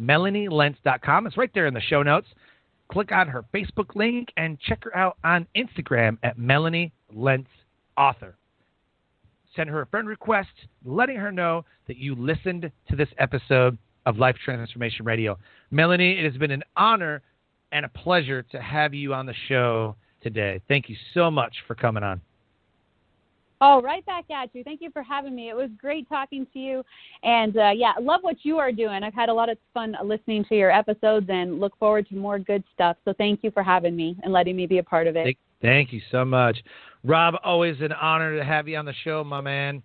MelanieLentz.com. It's right there in the show notes. Click on her Facebook link and check her out on Instagram at Melanie Lentz Author. Send her a friend request, letting her know that you listened to this episode of Life Transformation Radio. Melanie, it has been an honor and a pleasure to have you on the show today. Thank you so much for coming on. Oh, right back at you. Thank you for having me. It was great talking to you. And, I love what you are doing. I've had a lot of fun listening to your episodes and look forward to more good stuff. So thank you for having me and letting me be a part of it. Thank you so much. Rob, always an honor to have you on the show, my man.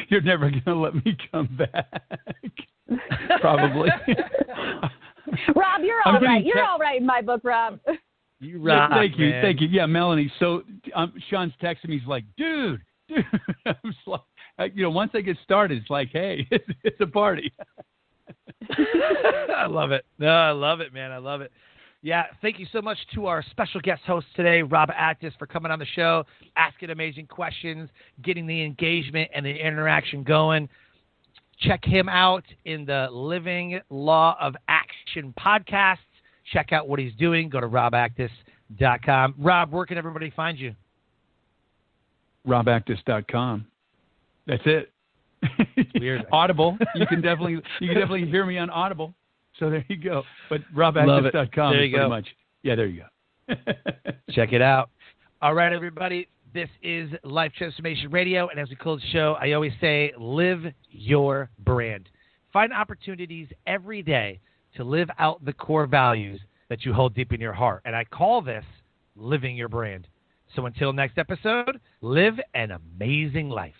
You're never going to let me come back. Probably. Rob, you're all right. You're all right in my book, Rob. You rock, Thank you. man. Thank you. Yeah, Melanie. So Sean's texting me. He's like, dude. I was like, once I get started, it's like, hey, it's a party. I love it. No, I love it, man. I love it. Yeah, thank you so much to our special guest host today, Rob Actis, for coming on the show, asking amazing questions, getting the engagement and the interaction going. Check him out in the Living Law of Action podcast. Check out what he's doing. Go to robactis.com. Rob, where can everybody find you? robactis.com. That's it. Weird. Audible. You can definitely hear me on Audible. So there you go. But robactis.com is pretty much. Yeah, there you go. Check it out. All right, everybody. This is Life Transformation Radio. And as we close the show, I always say, live your brand. Find opportunities every day to live out the core values that you hold deep in your heart. And I call this living your brand. So until next episode, live an amazing life.